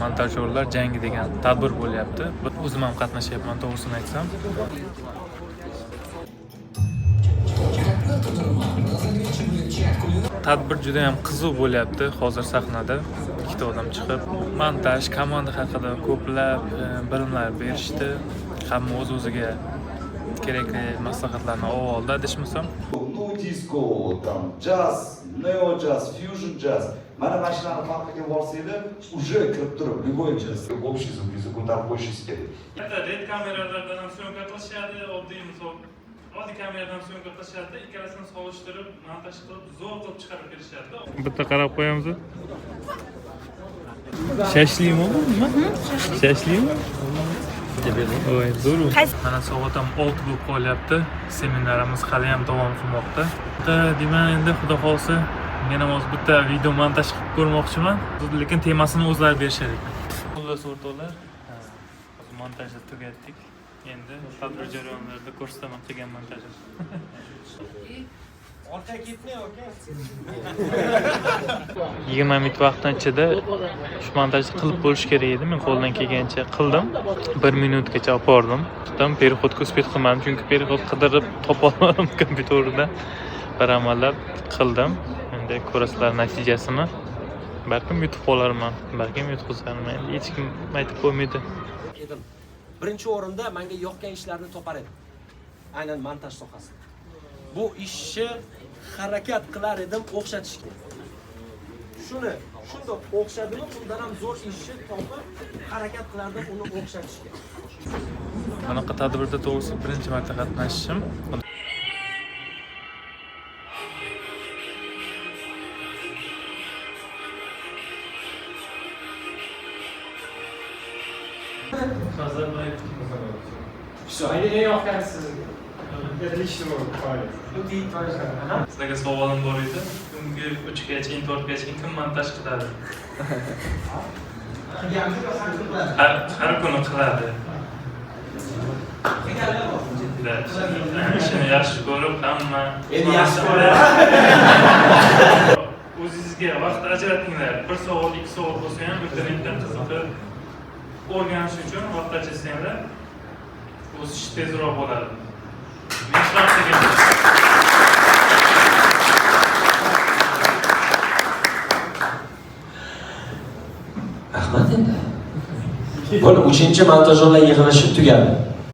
montajyorlar jangi degan tadbir bo'lyapti. O'zim ham qatnashyapman, to'g'risini aytsam. Tadbir juda ham qiziq bo'lyapti. Hozir sahnada ikkita odam chiqib, montaj, komanda haqida ko'plab bilimlar berishdi. Hamma o'z-o'ziga kerakli maslahatlarni oldi, deshmasam. Ну, disco, там, jazz, neo jazz, fusion jazz. Mana mashinalarni farqiga borsanglar, уже kirib turib, любой jazz. Общий звук, языку там больше степени. Hatto red kameralardan ham syomka qilishadi, oddiy misol. Oddiy kameradan syomka qilishadi, ikkalasini solishtirib, montaj qilib, zo'r qilib chiqarib berishadi. Bitta qarab qo'yamiz. Shashlimi? Shashlimi? Voy, zo'r. Mana soatam 6 bo'lib qolyapti. Seminarimiz hali ham davom etmoqda. Demak, endi xudo xolsa men ham o'z bitta video montaj qilib ko'rmoqchiman. Lekin temasini o'zlari berishadi. Xullas o'rtoqlar, montajni tugatdik. Endi tadbir jarayonlarida ko'rsataman qilgan montajni. Orqaga ketmay, aka. 20 minut vaqtdan ichida shu montajni qilib bo'lish kerak edi. Men qo'ldan kelgancha qildim. 1 minutgacha olib bordim. Tutdim, perihodga uspet qilmadim, chunki perihod qidirib topa olmadim kompyuterda. Bir amallab qildim. Endi ko'rasizlar natijasini. Balkim yutib qolarman, balkim yutqizarman. Endi hech kim aytib qo'ymaydi. Birinchi o'rinda menga yoqgan ishlarni topar edim. Aynan montaj sohasida. Bu ishni harakat qilar edim o'xshatishga. Shuni shundoq o'xshadimi, undan ham zo'r ishni topib harakat qilardim uni o'xshatishga. Bunaqa tadbirda to'g'risi birinchi marta qatnashishim. Все, eng yoqqansiz. Отлично bo'ldi. Sizlarga savolim bor edi. Tungi 3gacha, 4gacha kim montaj qiladi? Har kuni qiladi. Ishini yaxshi ko'rib, hamma yaxshi ko'radi. O'zingizga vaqt ajratinglar. 1 soat, 2 soat bo'lsa ham internetdan qiziqib o'rganish uchun vaqt ajratsanglar, o'sish tezroq bo'ladi. Rahmat endi. Bo'ldi, 3-montajyorlar yig'ilishi tugadi.